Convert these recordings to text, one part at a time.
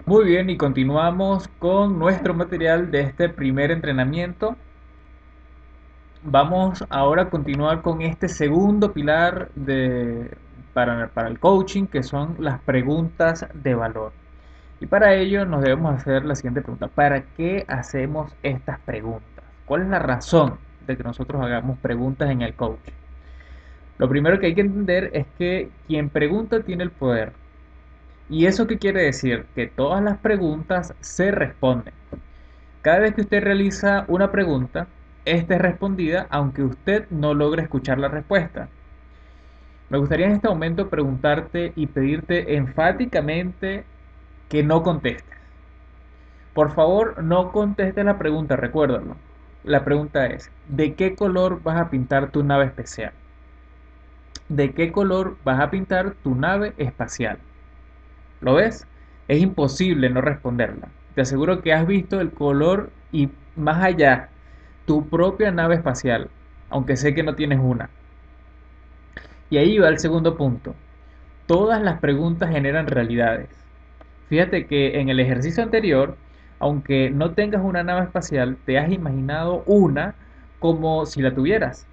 Muy bien, y continuamos con nuestro material de este primer entrenamiento. Vamos ahora a continuar con este segundo pilar para el coaching, que son las preguntas de valor. Y para ello nos debemos hacer la siguiente pregunta. ¿Para qué hacemos estas preguntas? ¿Cuál es la razón de que nosotros hagamos preguntas en el coaching? Lo primero que hay que entender es que quien pregunta tiene el poder. ¿Y eso qué quiere decir? Que todas las preguntas se responden. Cada vez que usted realiza una pregunta, esta es respondida aunque usted no logre escuchar la respuesta. Me gustaría en este momento preguntarte y pedirte enfáticamente que no contestes. Por favor, no contestes la pregunta, recuérdalo. La pregunta es, ¿de qué color vas a pintar tu nave especial? ¿De qué color vas a pintar tu nave espacial? ¿Lo ves? Es imposible no responderla. Te aseguro que has visto el color y más allá, tu propia nave espacial, aunque sé que no tienes una. Y ahí va el segundo punto. Todas las preguntas generan realidades. Fíjate que en el ejercicio anterior, aunque no tengas una nave espacial, te has imaginado una como si la tuvieras.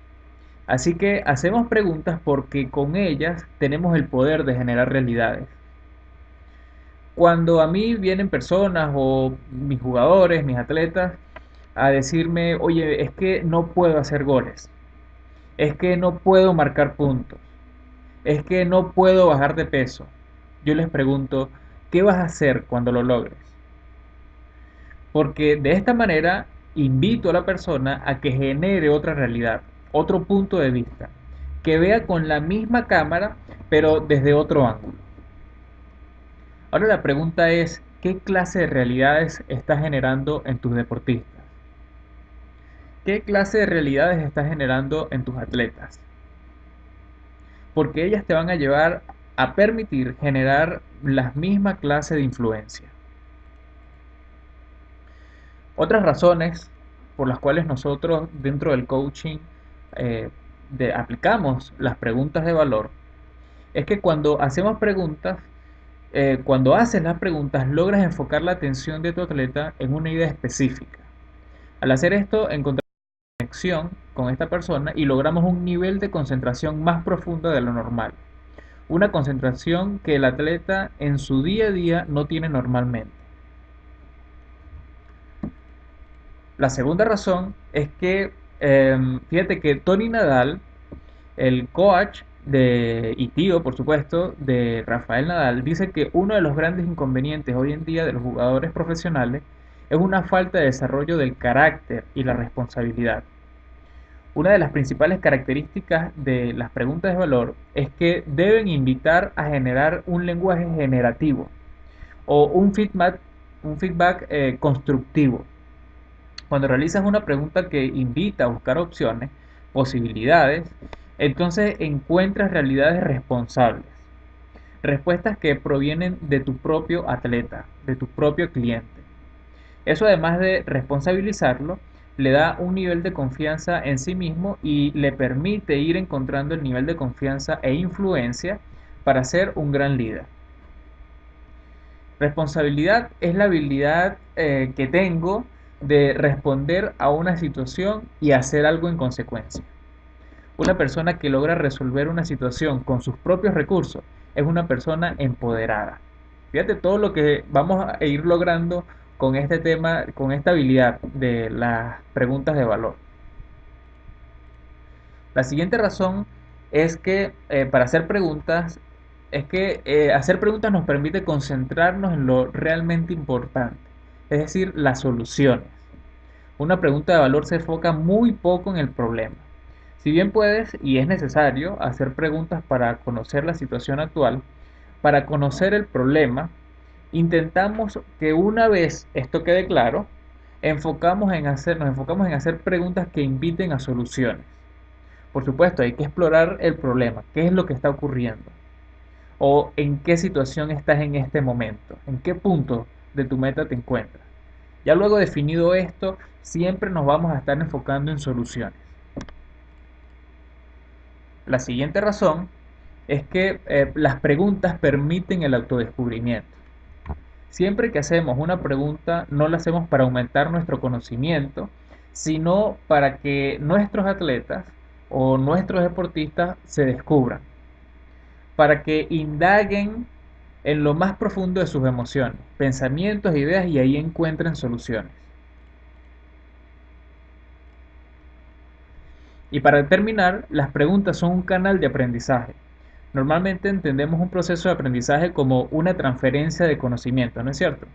Así que hacemos preguntas porque con ellas tenemos el poder de generar realidades. Cuando a mí vienen personas o mis jugadores, mis atletas, a decirme, oye, es que no puedo hacer goles, es que no puedo marcar puntos, es que no puedo bajar de peso, yo les pregunto, ¿qué vas a hacer cuando lo logres? Porque de esta manera invito a la persona a que genere otra realidad, otro punto de vista, que vea con la misma cámara, pero desde otro ángulo. Ahora la pregunta es, ¿qué clase de realidades estás generando en tus deportistas? ¿Qué clase de realidades estás generando en tus atletas? Porque ellas te van a llevar a permitir generar la misma clase de influencia. Otras razones por las cuales nosotros dentro del coaching eh, aplicamos las preguntas de valor es que cuando hacemos preguntas, cuando haces las preguntas, logras enfocar la atención de tu atleta en una idea específica. Al hacer esto, encontramos conexión con esta persona y logramos un nivel de concentración más profundo de lo normal. Una concentración que el atleta en su día a día no tiene normalmente. La segunda razón es que, fíjate que Tony Nadal, el coach y tío, por supuesto, de Rafael Nadal, dice que uno de los grandes inconvenientes hoy en día de los jugadores profesionales es una falta de desarrollo del carácter y la responsabilidad. Una de las principales características de las preguntas de valor es que deben invitar a generar un lenguaje generativo o un feedback constructivo. Cuando realizas una pregunta que invita a buscar opciones, posibilidades, entonces encuentras realidades responsables, respuestas que provienen de tu propio atleta, de tu propio cliente. Eso, además de responsabilizarlo, le da un nivel de confianza en sí mismo y le permite ir encontrando el nivel de confianza e influencia para ser un gran líder. Responsabilidad es la habilidad que tengo de responder a una situación y hacer algo en consecuencia. Una persona que logra resolver una situación con sus propios recursos es una persona empoderada. Fíjate todo lo que vamos a ir logrando con este tema, con esta habilidad de las preguntas de valor. La siguiente razón es que para hacer preguntas, es que hacer preguntas nos permite concentrarnos en lo realmente importante, es decir, las soluciones. Una pregunta de valor se enfoca muy poco en el problema. Si bien puedes y es necesario hacer preguntas para conocer la situación actual, para conocer el problema, intentamos que una vez esto quede claro, nos enfocamos en hacer preguntas que inviten a soluciones. Por supuesto, hay que explorar el problema, qué es lo que está ocurriendo o en qué situación estás en este momento, en qué punto de tu meta te encuentras. Ya luego definido esto, siempre nos vamos a estar enfocando en soluciones. La siguiente razón es que las preguntas permiten el autodescubrimiento. Siempre que hacemos una pregunta, no la hacemos para aumentar nuestro conocimiento, sino para que nuestros atletas o nuestros deportistas se descubran, para que indaguen en lo más profundo de sus emociones, pensamientos, ideas y ahí encuentren soluciones. Y para terminar, las preguntas son un canal de aprendizaje. Normalmente entendemos un proceso de aprendizaje como una transferencia de conocimiento, ¿no es cierto?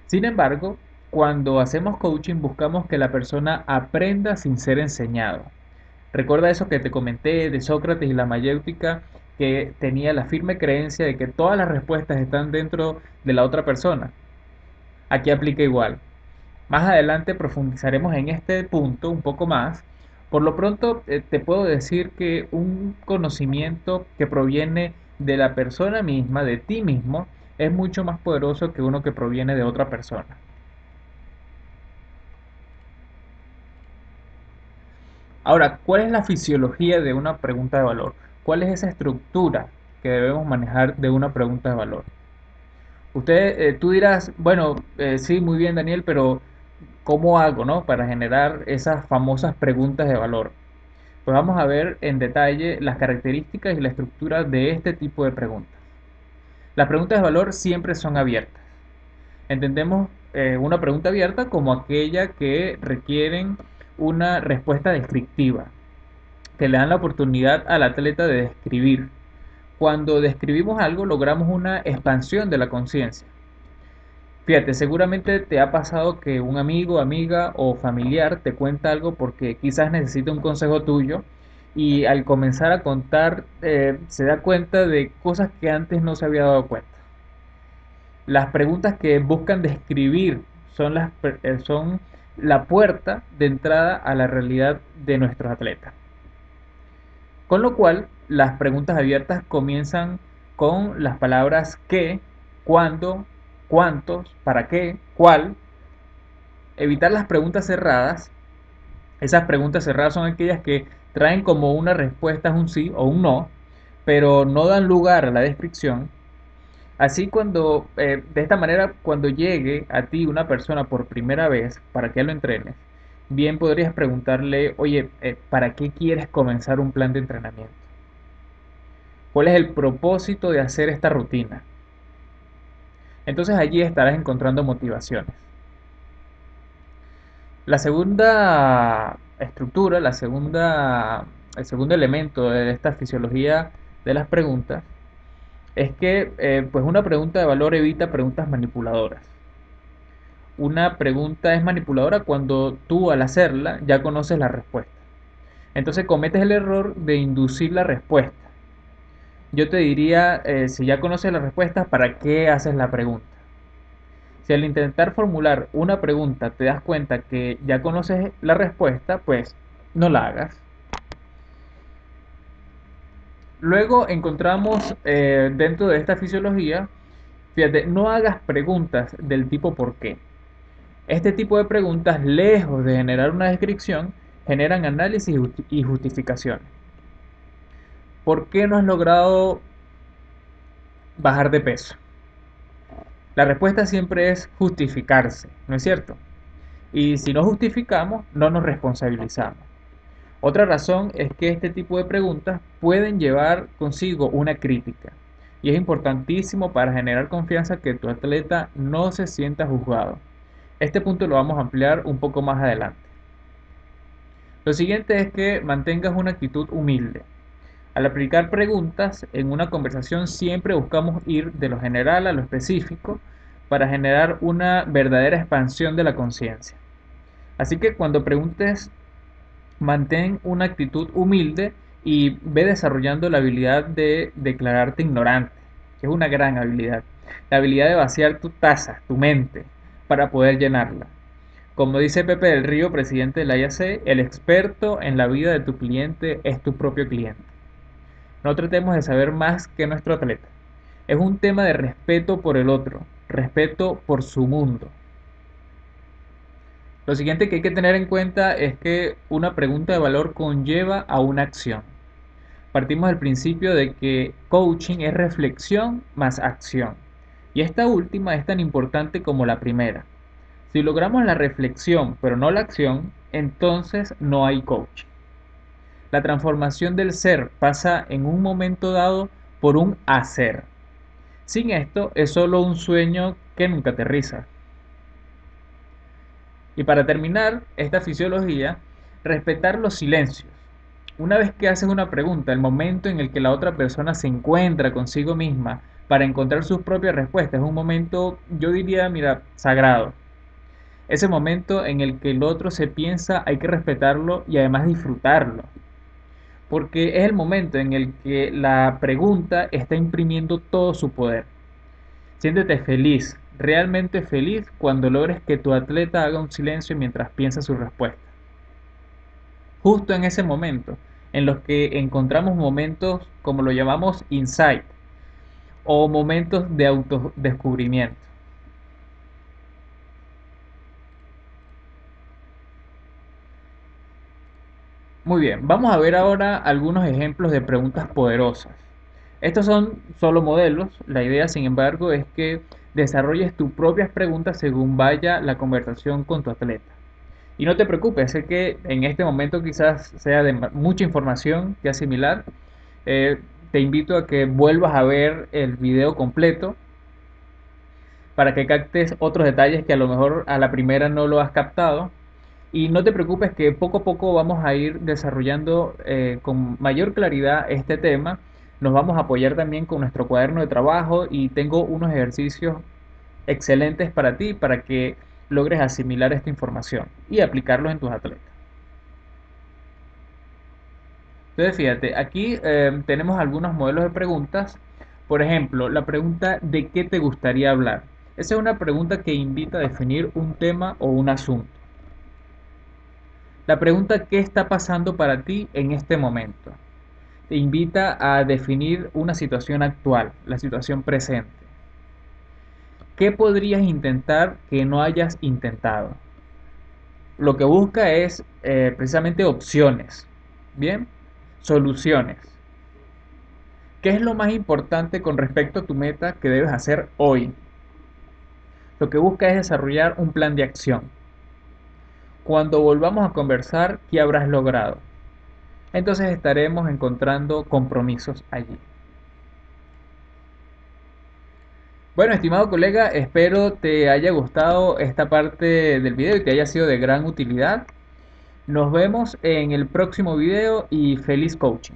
Sin embargo, cuando hacemos coaching buscamos que la persona aprenda sin ser enseñado. Recuerda eso que te comenté de Sócrates y la mayéutica, que tenía la firme creencia de que todas las respuestas están dentro de la otra persona. Aquí aplica igual. Más adelante profundizaremos en este punto un poco más. Por lo pronto, te puedo decir que un conocimiento que proviene de la persona misma, de ti mismo, es mucho más poderoso que uno que proviene de otra persona. Ahora, ¿cuál es la fisiología de una pregunta de valor? ¿Cuál es esa estructura que debemos manejar de una pregunta de valor? Tú dirás, bueno, sí, muy bien, Daniel, pero ¿cómo hago, no, para generar esas famosas preguntas de valor? Pues vamos a ver en detalle las características y la estructura de este tipo de preguntas. Las preguntas de valor siempre son abiertas. Entendemos una pregunta abierta como aquella que requieren una respuesta descriptiva, que le dan la oportunidad al atleta de describir. Cuando describimos algo, logramos una expansión de la conciencia. Fíjate, seguramente te ha pasado que un amigo, amiga o familiar te cuenta algo porque quizás necesita un consejo tuyo y al comenzar a contar se da cuenta de cosas que antes no se había dado cuenta. Las preguntas que buscan describir son la puerta de entrada a la realidad de nuestros atletas. Con lo cual, las preguntas abiertas comienzan con las palabras qué, cuándo, cuántos, para qué, cuál. Evitar las preguntas cerradas. Esas preguntas cerradas son aquellas que traen como una respuesta un sí o un no, pero no dan lugar a la descripción. Así de esta manera, cuando llegue a ti una persona por primera vez para que lo entrenes, bien podrías preguntarle, oye, ¿para qué quieres comenzar un plan de entrenamiento? ¿Cuál es el propósito de hacer esta rutina? Entonces allí estarás encontrando motivaciones. La segunda estructura, el segundo elemento de esta fisiología de las preguntas es que pues una pregunta de valor evita preguntas manipuladoras. Una pregunta es manipuladora cuando tú al hacerla ya conoces la respuesta. Entonces cometes el error de inducir la respuesta. Yo te diría, si ya conoces la respuesta, ¿para qué haces la pregunta? Si al intentar formular una pregunta te das cuenta que ya conoces la respuesta, pues no la hagas. Luego encontramos dentro de esta fisiología, fíjate, no hagas preguntas del tipo ¿por qué? Este tipo de preguntas, lejos de generar una descripción, generan análisis y justificaciones. ¿Por qué no has logrado bajar de peso? La respuesta siempre es justificarse, ¿no es cierto? Y si no justificamos, no nos responsabilizamos. Otra razón es que este tipo de preguntas pueden llevar consigo una crítica. Y es importantísimo para generar confianza que tu atleta no se sienta juzgado. Este punto lo vamos a ampliar un poco más adelante. Lo siguiente es que mantengas una actitud humilde. Al aplicar preguntas en una conversación siempre buscamos ir de lo general a lo específico para generar una verdadera expansión de la conciencia. Así que cuando preguntes, mantén una actitud humilde y ve desarrollando la habilidad de declararte ignorante, que es una gran habilidad. La habilidad de vaciar tu taza, tu mente, para poder llenarla. Como dice Pepe del Río, presidente de la IAC, el experto en la vida de tu cliente es tu propio cliente. No tratemos de saber más que nuestro atleta. Es un tema de respeto por el otro, respeto por su mundo. Lo siguiente que hay que tener en cuenta es que una pregunta de valor conlleva a una acción. Partimos del principio de que coaching es reflexión más acción. Y esta última es tan importante como la primera. Si logramos la reflexión pero no la acción, entonces no hay coaching. La transformación del ser pasa en un momento dado por un hacer. Sin esto es solo un sueño que nunca aterriza. Y para terminar esta fisiología, respetar los silencios. Una vez que haces una pregunta, el momento en el que la otra persona se encuentra consigo misma para encontrar sus propias respuestas es un momento, yo diría, mira, sagrado. Ese momento en el que el otro se piensa hay que respetarlo y además disfrutarlo. Porque es el momento en el que la pregunta está imprimiendo todo su poder. Siéntete feliz, realmente feliz cuando logres que tu atleta haga un silencio mientras piensa su respuesta. Justo en ese momento, en los que encontramos momentos, como lo llamamos, insight, o momentos de autodescubrimiento. Muy bien, vamos a ver ahora algunos ejemplos de preguntas poderosas. Estos son solo modelos, la idea sin embargo es que desarrolles tus propias preguntas según vaya la conversación con tu atleta. Y no te preocupes, sé que en este momento quizás sea de mucha información que asimilar. Eh, Te invito a que vuelvas a ver el video completo para que captes otros detalles que a lo mejor a la primera no lo has captado. Y no te preocupes que poco a poco vamos a ir desarrollando con mayor claridad este tema. Nos vamos a apoyar también con nuestro cuaderno de trabajo y tengo unos ejercicios excelentes para ti para que logres asimilar esta información y aplicarlos en tus atletas. Entonces, fíjate, aquí tenemos algunos modelos de preguntas. Por ejemplo, la pregunta ¿de qué te gustaría hablar? Esa es una pregunta que invita a definir un tema o un asunto. La pregunta ¿qué está pasando para ti en este momento? Te invita a definir una situación actual, la situación presente. ¿Qué podrías intentar que no hayas intentado? Lo que busca es precisamente opciones, ¿bien? Soluciones. ¿Qué es lo más importante con respecto a tu meta que debes hacer hoy? Lo que busca es desarrollar un plan de acción. Cuando volvamos a conversar, ¿qué habrás logrado? Entonces estaremos encontrando compromisos allí. Bueno, estimado colega, espero te haya gustado esta parte del video y te haya sido de gran utilidad. Nos vemos en el próximo video y feliz coaching.